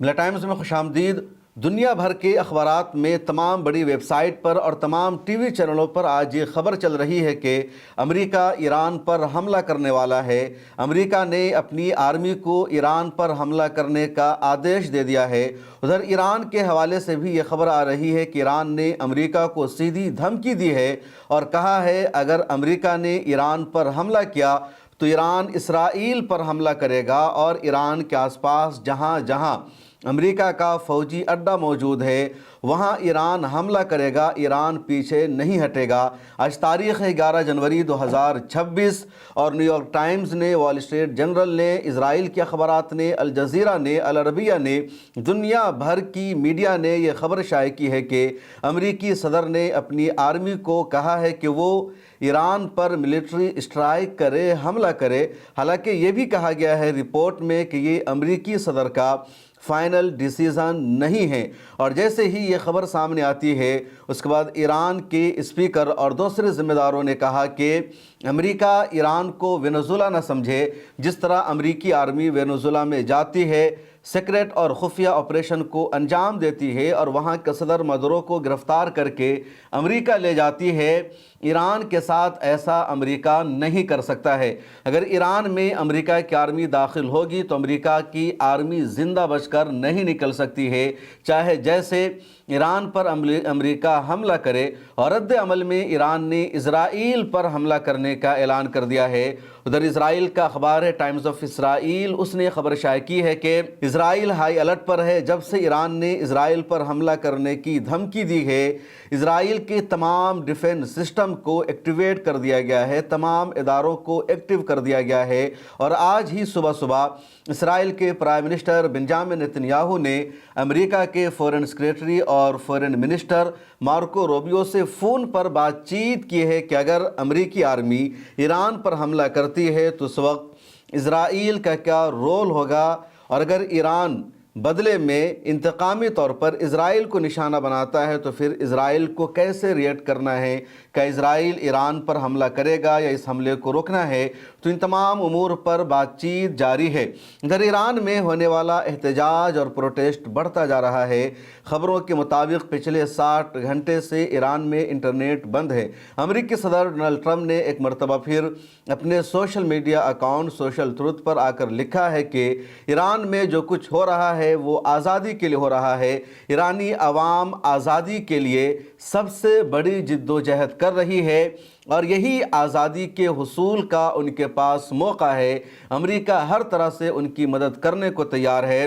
ملا ٹائمز میں خوش آمدید۔ دنیا بھر کے اخبارات میں تمام بڑی ویب سائٹ پر اور تمام ٹی وی چینلوں پر آج یہ خبر چل رہی ہے کہ امریکہ ایران پر حملہ کرنے والا ہے۔ امریکہ نے اپنی آرمی کو ایران پر حملہ کرنے کا آدیش دے دیا ہے۔ ادھر ایران کے حوالے سے بھی یہ خبر آ رہی ہے کہ ایران نے امریکہ کو سیدھی دھمکی دی ہے اور کہا ہے اگر امریکہ نے ایران پر حملہ کیا تو ایران اسرائیل پر حملہ کرے گا اور ایران کے آس پاس جہاں جہاں امریکہ کا فوجی اڈہ موجود ہے وہاں ایران حملہ کرے گا، ایران پیچھے نہیں ہٹے گا۔ آج تاریخ ہے 11 جنوری 2026 اور نیو یارک ٹائمز نے، وال اسٹریٹ جنرل نے، اسرائیل کے اخبارات نے، الجزیرہ نے، العربیہ نے، دنیا بھر کی میڈیا نے یہ خبر شائع کی ہے کہ امریکی صدر نے اپنی آرمی کو کہا ہے کہ وہ ایران پر ملٹری اسٹرائیک کرے، حملہ کرے۔ حالانکہ یہ بھی کہا گیا ہے رپورٹ میں کہ یہ امریکی صدر کا فائنل ڈیسیزن نہیں ہے، اور جیسے ہی یہ خبر سامنے آتی ہے اس کے بعد ایران کے اسپیکر اور دوسرے ذمہ داروں نے کہا کہ امریکہ ایران کو وینزویلا نہ سمجھے۔ جس طرح امریکی آرمی وینزویلا میں جاتی ہے، سیکرٹ اور خفیہ آپریشن کو انجام دیتی ہے اور وہاں کے صدر مدورو کو گرفتار کر کے امریکہ لے جاتی ہے، ایران کے ساتھ ایسا امریکہ نہیں کر سکتا ہے۔ اگر ایران میں امریکہ کی آرمی داخل ہوگی تو امریکہ کی آرمی زندہ بچ کر نہیں نکل سکتی ہے، چاہے جیسے ایران پر امریکہ حملہ کرے۔ اور رد عمل میں ایران نے اسرائیل پر حملہ کرنے کا اعلان کر دیا ہے۔ ادھر اسرائیل کا اخبار ہے ٹائمز آف اسرائیل، اس نے خبر شائع کی ہے کہ اسرائیل ہائی الرٹ پر ہے جب سے ایران نے اسرائیل پر حملہ کرنے کی دھمکی دی ہے۔ اسرائیل کے تمام ڈیفنس سسٹم کو ایکٹیویٹ کر دیا گیا ہے، تمام اداروں کو ایکٹیو کر دیا گیا ہے، اور آج ہی صبح اسرائیل کے پرائم منسٹر بنجامن نتنیاہو نے امریکہ کے فورن سیکریٹری اور فورن منسٹر مارکو روبیو سے فون پر بات چیت کی ہے کہ اگر امریکی آرمی ایران پر حملہ کرتی ہے تو اس وقت اسرائیل کا کیا رول ہوگا، اور اگر ایران بدلے میں انتقامی طور پر اسرائیل کو نشانہ بناتا ہے تو پھر اسرائیل کو کیسے ریئیکٹ کرنا ہے، کیا اسرائیل ایران پر حملہ کرے گا یا اس حملے کو روکنا ہے۔ تو ان تمام امور پر بات چیت جاری ہے۔ ادھر ایران میں ہونے والا احتجاج اور پروٹیسٹ بڑھتا جا رہا ہے۔ خبروں کے مطابق پچھلے 60 گھنٹے سے ایران میں انٹرنیٹ بند ہے۔ امریکی صدر ڈونلڈ ٹرمپ نے ایک مرتبہ پھر اپنے social media account social truth پر آ کر لکھا ہے کہ ایران میں جو کچھ ہو رہا ہے وہ آزادی کے لیے ہو رہا ہے، ایرانی عوام آزادی کے لیے سب سے بڑی جدوجہد کر رہی ہے اور یہی آزادی کے حصول کا ان کے پاس موقع ہے۔ امریکہ ہر طرح سے ان کی مدد کرنے کو تیار ہے۔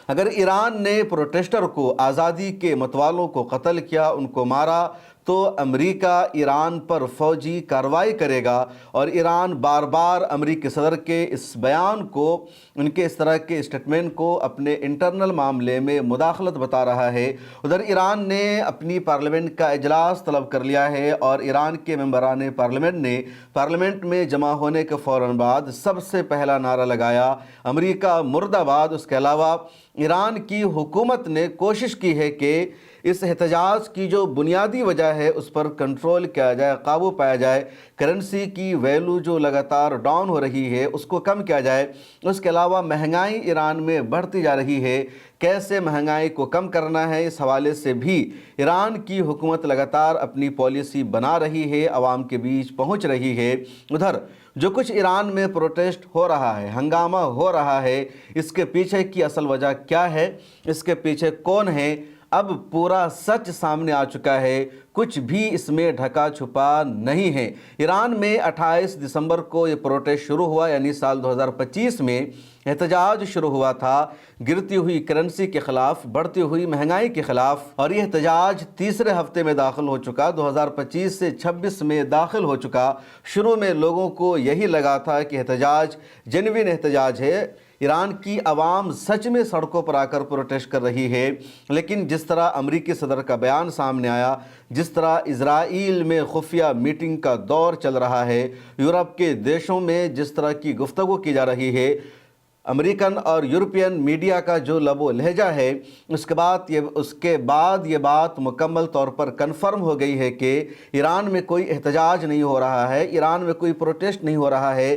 اگر ایران نے پروٹیسٹر کو، آزادی کے متوالوں کو قتل کیا، ان کو مارا، تو امریکہ ایران پر فوجی کارروائی کرے گا، اور ایران بار بار امریکی صدر کے اس بیان کو، ان کے اس طرح کے اسٹیٹمنٹ کو اپنے انٹرنل معاملے میں مداخلت بتا رہا ہے۔ ادھر ایران نے اپنی پارلیمنٹ کا اجلاس طلب کر لیا ہے اور ایران کے ممبران پارلیمنٹ نے پارلیمنٹ میں جمع ہونے کے فوراً بعد سب سے پہلا نعرہ لگایا امریکہ مرد آباد۔ اس کے علاوہ ایران کی حکومت نے کوشش کی ہے کہ اس احتجاج کی جو بنیادی وجہ ہے اس پر کنٹرول کیا جائے، قابو پایا جائے، کرنسی کی ویلو جو لگاتار ڈاؤن ہو رہی ہے اس کو کم کیا جائے۔ اس کے علاوہ مہنگائی ایران میں بڑھتی جا رہی ہے، کیسے مہنگائی کو کم کرنا ہے، اس حوالے سے بھی ایران کی حکومت لگاتار اپنی پالیسی بنا رہی ہے، عوام کے بیچ پہنچ رہی ہے۔ ادھر جو کچھ ایران میں پروٹیسٹ ہو رہا ہے، ہنگامہ ہو رہا ہے، اس کے پیچھے کی اصل وجہ کیا ہے، اس کے پیچھے کون ہے، اب پورا سچ سامنے آ چکا ہے، کچھ بھی اس میں ڈھکا چھپا نہیں ہے۔ ایران میں 28 دسمبر کو یہ پروٹیسٹ شروع ہوا، یعنی سال 2025 میں احتجاج شروع ہوا تھا گرتی ہوئی کرنسی کے خلاف، بڑھتی ہوئی مہنگائی کے خلاف، اور یہ احتجاج تیسرے ہفتے میں داخل ہو چکا، 2025 سے 26 میں داخل ہو چکا۔ شروع میں لوگوں کو یہی لگا تھا کہ احتجاج جینوین احتجاج ہے، ایران کی عوام سچ میں سڑکوں پر آ کر پروٹیسٹ کر رہی ہے، لیکن جس طرح امریکی صدر کا بیان سامنے آیا، جس طرح اسرائیل میں خفیہ میٹنگ کا دور چل رہا ہے، یورپ کے دیشوں میں جس طرح کی گفتگو کی جا رہی ہے، امریکن اور یورپین میڈیا کا جو لب و لہجہ ہے، اس کے بعد یہ بات مکمل طور پر کنفرم ہو گئی ہے کہ ایران میں کوئی احتجاج نہیں ہو رہا ہے، ایران میں کوئی پروٹیسٹ نہیں ہو رہا ہے،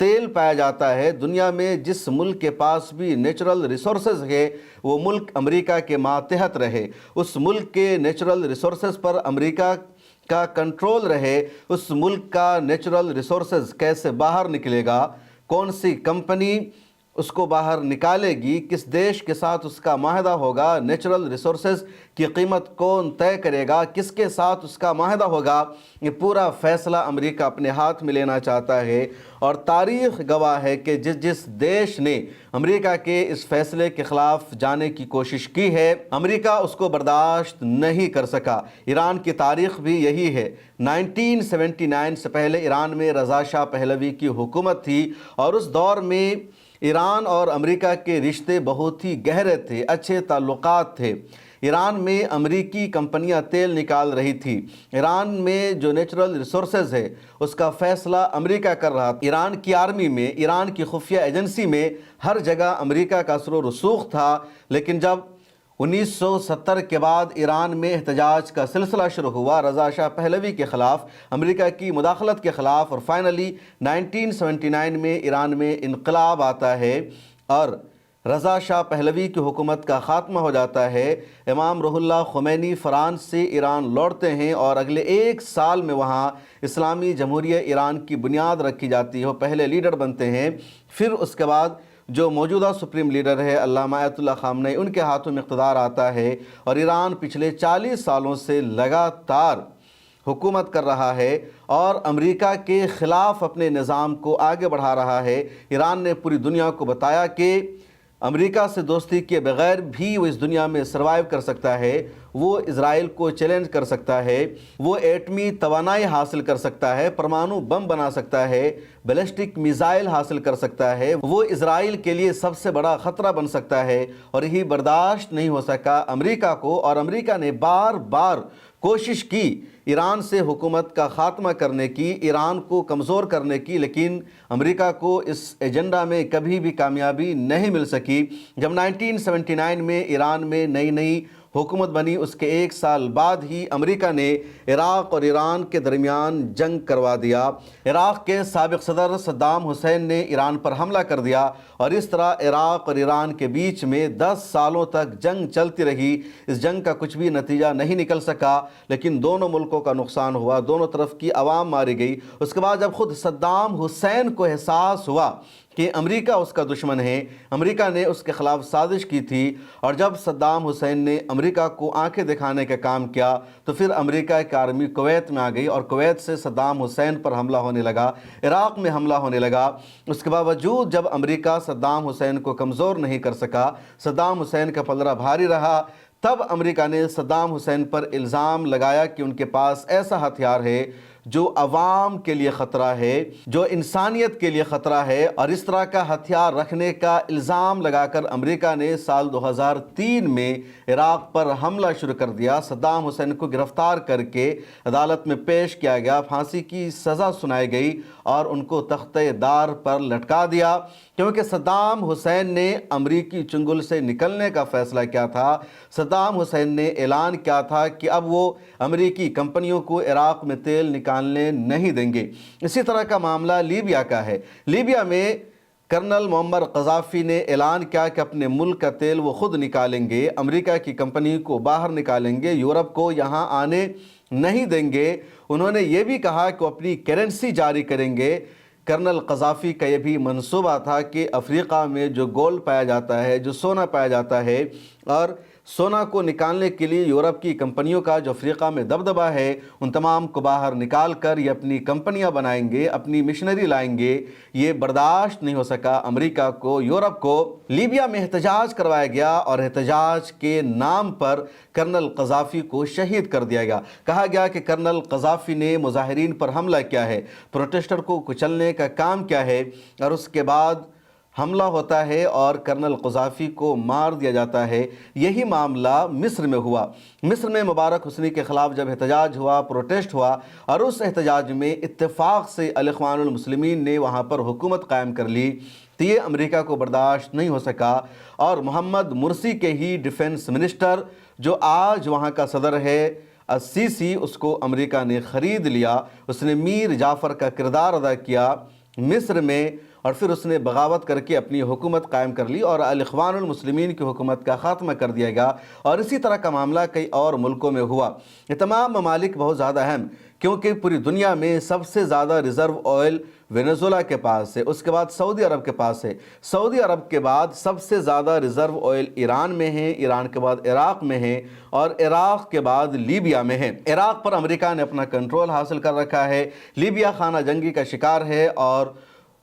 تیل پایا جاتا ہے، دنیا میں جس ملک کے پاس بھی نیچرل ریسورسز ہے وہ ملک امریکہ کے ماتحت رہے، اس ملک کے نیچرل ریسورسز پر امریکہ کا کنٹرول رہے، اس ملک کا نیچرل ریسورسز کیسے باہر نکلے گا، کون سی کمپنی اس کو باہر نکالے گی، کس دیش کے ساتھ اس کا معاہدہ ہوگا، نیچرل ریسورسز کی قیمت کون طے کرے گا، کس کے ساتھ اس کا معاہدہ ہوگا، یہ پورا فیصلہ امریکہ اپنے ہاتھ میں لینا چاہتا ہے۔ اور تاریخ گواہ ہے کہ جس دیش نے امریکہ کے اس فیصلے کے خلاف جانے کی کوشش کی ہے، امریکہ اس کو برداشت نہیں کر سکا۔ ایران کی تاریخ بھی یہی ہے۔ 1979 سے پہلے ایران میں رضا شاہ پہلوی کی حکومت تھی اور اس دور میں ایران اور امریکہ کے رشتے بہت ہی گہرے تھے، اچھے تعلقات تھے۔ ایران میں امریکی کمپنیاں تیل نکال رہی تھی، ایران میں جو نیچرل ریسورسز ہے اس کا فیصلہ امریکہ کر رہا تھا۔ ایران کی آرمی میں، ایران کی خفیہ ایجنسی میں ہر جگہ امریکہ کا اثر و رسوخ تھا، لیکن جب 1970 کے بعد ایران میں احتجاج کا سلسلہ شروع ہوا رضا شاہ پہلوی کے خلاف، امریکہ کی مداخلت کے خلاف، اور فائنلی 1979 میں ایران میں انقلاب آتا ہے اور رضا شاہ پہلوی کی حکومت کا خاتمہ ہو جاتا ہے۔ امام روح اللہ خمینی فرانس سے ایران لوٹتے ہیں اور اگلے 1 سال میں وہاں اسلامی جمہوریہ ایران کی بنیاد رکھی جاتی ہے، وہ پہلے لیڈر بنتے ہیں۔ پھر اس کے بعد جو موجودہ سپریم لیڈر ہے علامہ آیت اللہ خامنئی، ان کے ہاتھوں میں اقتدار آتا ہے اور ایران پچھلے 40 سالوں سے لگاتار حکومت کر رہا ہے اور امریکہ کے خلاف اپنے نظام کو آگے بڑھا رہا ہے۔ ایران نے پوری دنیا کو بتایا کہ امریکہ سے دوستی کے بغیر بھی وہ اس دنیا میں سروائیو کر سکتا ہے، وہ اسرائیل کو چیلنج کر سکتا ہے، وہ ایٹمی توانائی حاصل کر سکتا ہے، پرمانو بم بنا سکتا ہے، بیلسٹک میزائل حاصل کر سکتا ہے، وہ اسرائیل کے لیے سب سے بڑا خطرہ بن سکتا ہے۔ اور یہی برداشت نہیں ہو سکا امریکہ کو، اور امریکہ نے بار بار کوشش کی ایران سے حکومت کا خاتمہ کرنے کی، ایران کو کمزور کرنے کی، لیکن امریکہ کو اس ایجنڈا میں کبھی بھی کامیابی نہیں مل سکی۔ جب 1979 میں ایران میں نئی حکومت بنی، اس کے 1 سال بعد ہی امریکہ نے عراق اور ایران کے درمیان جنگ کروا دیا۔ عراق کے سابق صدر صدام حسین نے ایران پر حملہ کر دیا اور اس طرح عراق اور ایران کے بیچ میں 10 سالوں تک جنگ چلتی رہی۔ اس جنگ کا کچھ بھی نتیجہ نہیں نکل سکا، لیکن دونوں ملکوں کا نقصان ہوا، دونوں طرف کی عوام ماری گئی۔ اس کے بعد جب خود صدام حسین کو احساس ہوا کہ امریکہ اس کا دشمن ہے، امریکہ نے اس کے خلاف سازش کی تھی، اور جب صدام حسین نے امریکہ کو آنکھیں دکھانے کا کام کیا تو پھر امریکہ کی آرمی کویت میں آ گئی اور کویت سے صدام حسین پر حملہ ہونے لگا، عراق میں حملہ ہونے لگا۔ اس کے باوجود جب امریکہ صدام حسین کو کمزور نہیں کر سکا، صدام حسین کا پلڑا بھاری رہا، تب امریکہ نے صدام حسین پر الزام لگایا کہ ان کے پاس ایسا ہتھیار ہے جو عوام کے لیے خطرہ ہے، جو انسانیت کے لیے خطرہ ہے، اور اس طرح کا ہتھیار رکھنے کا الزام لگا کر امریکہ نے سال 2003 میں عراق پر حملہ شروع کر دیا۔ صدام حسین کو گرفتار کر کے عدالت میں پیش کیا گیا، پھانسی کی سزا سنائی گئی اور ان کو تختہ دار پر لٹکا دیا، کیونکہ صدام حسین نے امریکی چنگل سے نکلنے کا فیصلہ کیا تھا۔ صدام حسین نے اعلان کیا تھا کہ اب وہ امریکی کمپنیوں کو عراق میں تیل نکالنے نہیں دیں گے۔ اسی طرح کا معاملہ لیبیا کا ہے۔ لیبیا میں کرنل معمر قذافی نے اعلان کیا کہ اپنے ملک کا تیل وہ خود نکالیں گے، امریکہ کی کمپنی کو باہر نکالیں گے، یورپ کو یہاں آنے نہیں دیں گے۔ انہوں نے یہ بھی کہا کہ وہ اپنی کرنسی جاری کریں گے۔ کرنل قذافی کا یہ بھی منصوبہ تھا کہ افریقہ میں جو گولڈ پایا جاتا ہے، جو سونا پایا جاتا ہے، اور سونا کو نکالنے کے لیے یورپ کی کمپنیوں کا جو افریقہ میں دبدبہ ہے، ان تمام کو باہر نکال کر یہ اپنی کمپنیاں بنائیں گے، اپنی مشنری لائیں گے۔ یہ برداشت نہیں ہو سکا امریکہ کو، یورپ کو۔ لیبیا میں احتجاج کروایا گیا اور احتجاج کے نام پر کرنل قذافی کو شہید کر دیا گیا۔ کہا گیا کہ کرنل قذافی نے مظاہرین پر حملہ کیا ہے، پروٹیسٹر کو کچلنے کا کام کیا ہے، اور اس کے بعد حملہ ہوتا ہے اور کرنل قذافی کو مار دیا جاتا ہے۔ یہی معاملہ مصر میں ہوا۔ مصر میں مبارک حسنی کے خلاف جب احتجاج ہوا، پروٹیسٹ ہوا، اور اس احتجاج میں اتفاق سے الاخوان المسلمین نے وہاں پر حکومت قائم کر لی، تو یہ امریکہ کو برداشت نہیں ہو سکا، اور محمد مرسی کے ہی ڈیفنس منسٹر جو آج وہاں کا صدر ہے السیسی، اس کو امریکہ نے خرید لیا۔ اس نے میر جعفر کا کردار ادا کیا مصر میں، اور پھر اس نے بغاوت کر کے اپنی حکومت قائم کر لی اور الاخوان المسلمین کی حکومت کا خاتمہ کر دیا گیا، اور اسی طرح کا معاملہ کئی اور ملکوں میں ہوا۔ یہ تمام ممالک بہت زیادہ اہم، کیونکہ پوری دنیا میں سب سے زیادہ ریزرو آئل وینزویلا کے پاس ہے، اس کے بعد سعودی عرب کے پاس ہے، سعودی عرب کے بعد سب سے زیادہ ریزرو آئل ایران میں ہے، ایران کے بعد عراق میں ہے، اور عراق کے بعد لیبیا میں ہے۔ عراق پر امریکہ نے اپنا کنٹرول حاصل کر رکھا ہے، لیبیا خانہ جنگی کا شکار ہے اور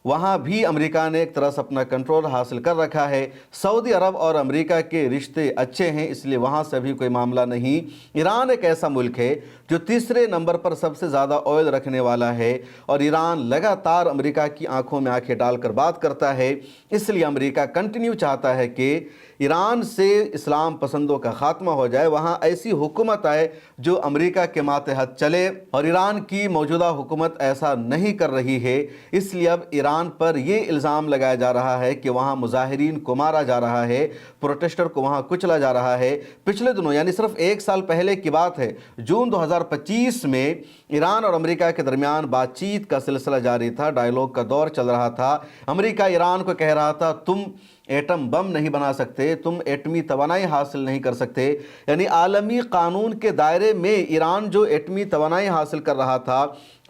وہاں بھی امریکہ نے ایک طرح سے اپنا کنٹرول حاصل کر رکھا ہے۔ سعودی عرب اور امریکہ کے رشتے اچھے ہیں، اس لیے وہاں سے بھی کوئی معاملہ نہیں۔ ایران ایک ایسا ملک ہے جو تیسرے نمبر پر سب سے زیادہ آئل رکھنے والا ہے، اور ایران لگاتار امریکہ کی آنکھوں میں آنکھیں ڈال کر بات کرتا ہے، اس لیے امریکہ کنٹینیو چاہتا ہے کہ ایران سے اسلام پسندوں کا خاتمہ ہو جائے، وہاں ایسی حکومت آئے جو امریکہ کے ماتحت چلے، اور ایران کی موجودہ حکومت ایسا نہیں کر رہی ہے۔ اس لیے اب ایران پر یہ الزام لگایا جا رہا ہے کہ وہاں مظاہرین کو مارا جا رہا ہے، پروٹیسٹر کو وہاں کچلا جا رہا ہے۔ پچھلے دنوں یعنی صرف ایک سال پہلے کی بات ہے، جون 2025 میں ایران اور امریکہ کے درمیان بات چیت کا سلسلہ جاری تھا، ڈائیلاگ کا دور چل رہا تھا۔ امریکہ ایران کو کہہ رہا تھا تم ایٹم بم نہیں بنا سکتے، تم ایٹمی توانائی حاصل نہیں کر سکتے، یعنی عالمی قانون کے دائرے میں ایران جو ایٹمی توانائی حاصل کر رہا تھا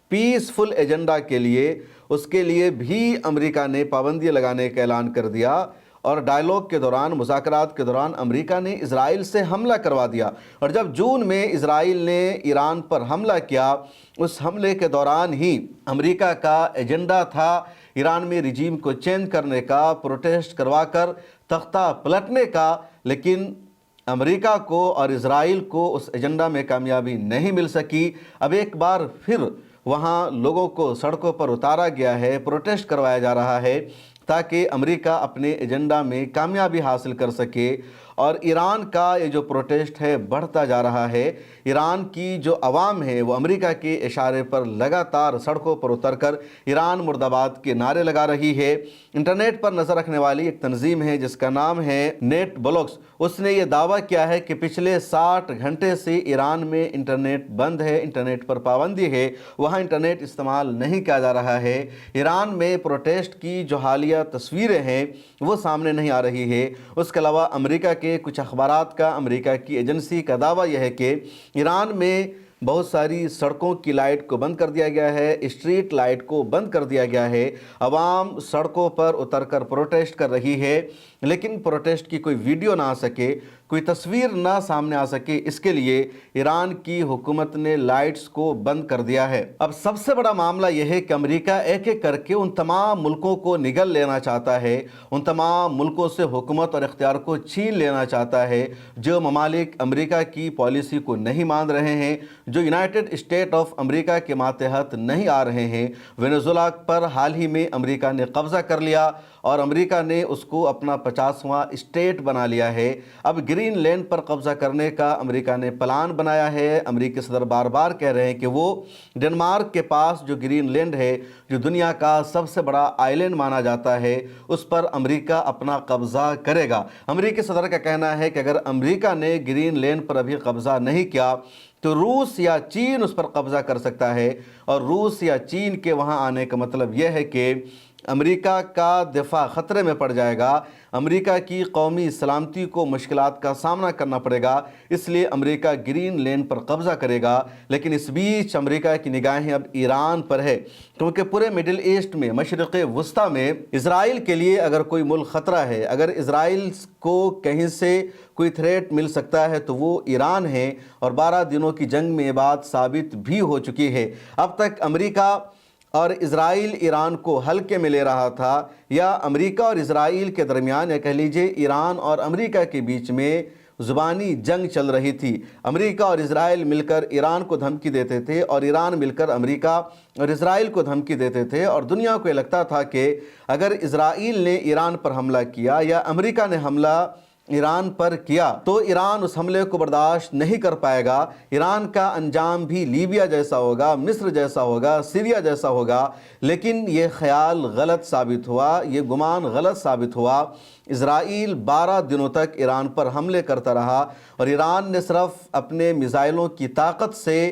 پیسفل ایجنڈا کے لیے، اس کے لیے بھی امریکہ نے پابندی لگانے کا اعلان کر دیا، اور ڈائیلاگ کے دوران، مذاکرات کے دوران امریکہ نے اسرائیل سے حملہ کروا دیا۔ اور جب جون میں اسرائیل نے ایران پر حملہ کیا، اس حملے کے دوران ہی امریکہ کا ایجنڈا تھا ایران میں رجیم کو چینج کرنے کا، پروٹیسٹ کروا کر تختہ پلٹنے کا، لیکن امریکہ کو اور اسرائیل کو اس ایجنڈا میں کامیابی نہیں مل سکی۔ اب ایک بار پھر وہاں لوگوں کو سڑکوں پر اتارا گیا ہے، پروٹیسٹ کروایا جا رہا ہے تاکہ امریکہ اپنے ایجنڈا میں کامیابی حاصل کر سکے، اور ایران کا یہ جو پروٹیسٹ ہے بڑھتا جا رہا ہے۔ ایران کی جو عوام ہے وہ امریکہ کے اشارے پر لگاتار سڑکوں پر اتر کر ایران مرد آباد کے نعرے لگا رہی ہے۔ انٹرنیٹ پر نظر رکھنے والی ایک تنظیم ہے جس کا نام ہے نیٹ بلوکس، اس نے یہ دعویٰ کیا ہے کہ پچھلے 60 گھنٹے سے ایران میں انٹرنیٹ بند ہے، انٹرنیٹ پر پابندی ہے، وہاں انٹرنیٹ استعمال نہیں کیا جا رہا ہے۔ ایران میں پروٹیسٹ کی جو حالیہ تصویریں ہیں وہ سامنے نہیں آ رہی ہے۔ اس کے علاوہ امریکہ کے کچھ اخبارات کا، امریکہ کی ایجنسی کا دعویٰ یہ ہے کہ ایران میں بہت ساری سڑکوں کی لائٹ کو بند کر دیا گیا ہے، اسٹریٹ لائٹ کو بند کر دیا گیا ہے، عوام سڑکوں پر اتر کر پروٹیسٹ کر رہی ہے، لیکن پروٹیسٹ کی کوئی ویڈیو نہ آ سکے، کوئی تصویر نہ سامنے آ سکے، اس کے لیے ایران کی حکومت نے لائٹس کو بند کر دیا ہے۔ اب سب سے بڑا معاملہ یہ ہے کہ امریکہ ایک ایک کر کے ان تمام ملکوں کو نگل لینا چاہتا ہے، ان تمام ملکوں سے حکومت اور اختیار کو چھین لینا چاہتا ہے جو ممالک امریکہ کی پالیسی کو نہیں مان رہے ہیں، جو یونائٹڈ اسٹیٹ آف امریکہ کے ماتحت نہیں آ رہے ہیں۔ وینزویلا پر حال ہی میں امریکہ نے قبضہ کر لیا اور امریکہ نے اس کو اپنا 50واں اسٹیٹ بنا لیا ہے۔ اب گرین لینڈ پر قبضہ کرنے کا امریکہ نے پلان بنایا ہے۔ امریکی صدر بار بار کہہ رہے ہیں کہ وہ ڈنمارک کے پاس جو گرین لینڈ ہے، جو دنیا کا سب سے بڑا آئی لینڈ مانا جاتا ہے، اس پر امریکہ اپنا قبضہ کرے گا۔ امریکی صدر کا کہنا ہے کہ اگر امریکہ نے گرین لینڈ پر ابھی قبضہ نہیں کیا تو روس یا چین اس پر قبضہ کر سکتا ہے، اور روس یا چین کے وہاں آنے کا مطلب یہ ہے کہ امریکہ کا دفاع خطرے میں پڑ جائے گا، امریکہ کی قومی سلامتی کو مشکلات کا سامنا کرنا پڑے گا، اس لیے امریکہ گرین لینڈ پر قبضہ کرے گا۔ لیکن اس بیچ امریکہ کی نگاہیں اب ایران پر ہے، کیونکہ پورے مڈل ایسٹ میں، مشرق وسطیٰ میں اسرائیل کے لیے اگر کوئی ملک خطرہ ہے، اگر اسرائیل کو کہیں سے کوئی تھریٹ مل سکتا ہے تو وہ ایران ہے، اور 12 دنوں کی جنگ میں یہ بات ثابت بھی ہو چکی ہے۔ اب تک امریکہ اور اسرائیل ایران کو ہلکے میں لے رہا تھا، یا امریکہ اور اسرائیل کے درمیان، یا کہہ لیجئے ایران اور امریکہ کے بیچ میں زبانی جنگ چل رہی تھی۔ امریکہ اور اسرائیل مل کر ایران کو دھمکی دیتے تھے، اور ایران مل کر امریکہ اور اسرائیل کو دھمکی دیتے تھے، اور دنیا کو یہ لگتا تھا کہ اگر اسرائیل نے ایران پر حملہ کیا یا امریکہ نے حملہ ایران پر کیا تو ایران اس حملے کو برداشت نہیں کر پائے گا، ایران کا انجام بھی لیبیا جیسا ہوگا، مصر جیسا ہوگا، سیریا جیسا ہوگا۔ لیکن یہ خیال غلط ثابت ہوا، یہ گمان غلط ثابت ہوا۔ اسرائیل 12 دنوں تک ایران پر حملے کرتا رہا، اور ایران نے صرف اپنے میزائلوں کی طاقت سے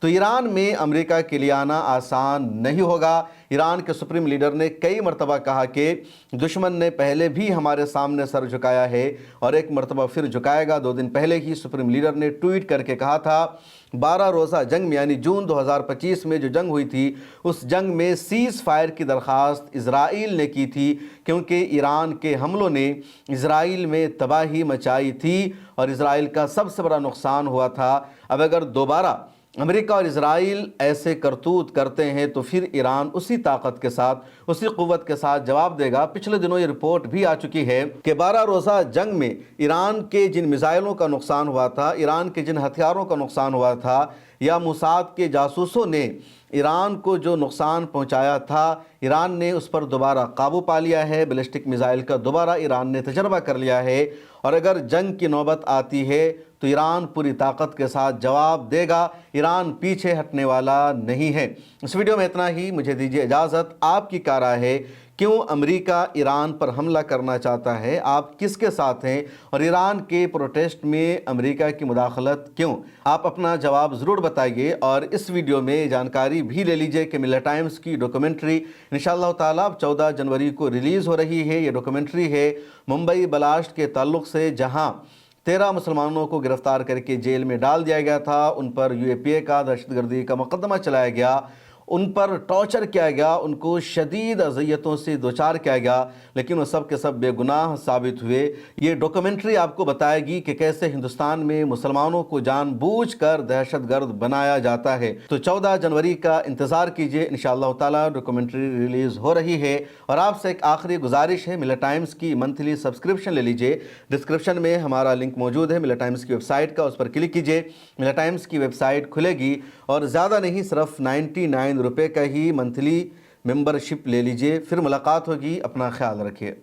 تو ایران میں امریکہ کے لیے آنا آسان نہیں ہوگا۔ ایران کے سپریم لیڈر نے کئی مرتبہ کہا کہ دشمن نے پہلے بھی ہمارے سامنے سر جھکایا ہے اور ایک مرتبہ پھر جھکائے گا۔ 2 دن پہلے ہی سپریم لیڈر نے ٹویٹ کر کے کہا تھا 12 روزہ جنگ میں یعنی جون 2025 میں جو جنگ ہوئی تھی اس جنگ میں سیز فائر کی درخواست اسرائیل نے کی تھی، کیونکہ ایران کے حملوں نے اسرائیل میں تباہی مچائی تھی اور اسرائیل کا سب سے بڑا نقصان ہوا تھا۔ اب اگر دوبارہ امریکہ اور اسرائیل ایسے کرتوت کرتے ہیں تو پھر ایران اسی طاقت کے ساتھ اسی قوت کے ساتھ جواب دے گا۔ پچھلے دنوں یہ رپورٹ بھی آ چکی ہے کہ 12 روزہ جنگ میں ایران کے جن میزائلوں کا نقصان ہوا تھا، ایران کے جن ہتھیاروں کا نقصان ہوا تھا یا موساد کے جاسوسوں نے ایران کو جو نقصان پہنچایا تھا، ایران نے اس پر دوبارہ قابو پا لیا ہے۔ بیلسٹک میزائل کا دوبارہ ایران نے تجربہ کر لیا ہے اور اگر جنگ کی نوبت آتی ہے تو ایران پوری طاقت کے ساتھ جواب دے گا۔ ایران پیچھے ہٹنے والا نہیں ہے۔ اس ویڈیو میں اتنا ہی، مجھے دیجیے اجازت۔ آپ کی کیا رائے ہے؟ کیوں امریکہ ایران پر حملہ کرنا چاہتا ہے؟ آپ کس کے ساتھ ہیں؟ اور ایران کے پروٹیسٹ میں امریکہ کی مداخلت کیوں؟ آپ اپنا جواب ضرور بتائیے اور اس ویڈیو میں جانکاری بھی لے لیجئے کہ ملت ٹائمز کی ڈاکومنٹری انشاءاللہ تعالیٰ اب 14 جنوری کو ریلیز ہو رہی ہے۔ یہ ڈاکومنٹری ہے ممبئی بلاسٹ کے تعلق سے، جہاں 13 مسلمانوں کو گرفتار کر کے جیل میں ڈال دیا گیا تھا، ان پر UAPA کا دہشت گردی کا مقدمہ چلایا گیا، ان پر ٹارچر کیا گیا، ان کو شدید اذیتوں سے دوچار کیا گیا، لیکن وہ سب کے سب بے گناہ ثابت ہوئے۔ یہ ڈاکومنٹری آپ کو بتائے گی کہ کیسے ہندوستان میں مسلمانوں کو جان بوجھ کر دہشت گرد بنایا جاتا ہے۔ تو 14 جنوری کا انتظار کیجئے، انشاءاللہ تعالیٰ ڈاکومنٹری ریلیز ہو رہی ہے۔ اور آپ سے ایک آخری گزارش ہے، ملت ٹائمز کی منتھلی سبسکرپشن لے لیجئے۔ ڈسکرپشن میں ہمارا لنک موجود ہے ملت ٹائمز کی ویب سائٹ کا، اس پر کلک کیجئے، ملت ٹائمز کی ویب سائٹ کھلے گی اور زیادہ نہیں، صرف 99 روپے کا ہی منتھلی ممبرشپ لے لیجئے۔ پھر ملاقات ہوگی، اپنا خیال رکھیے۔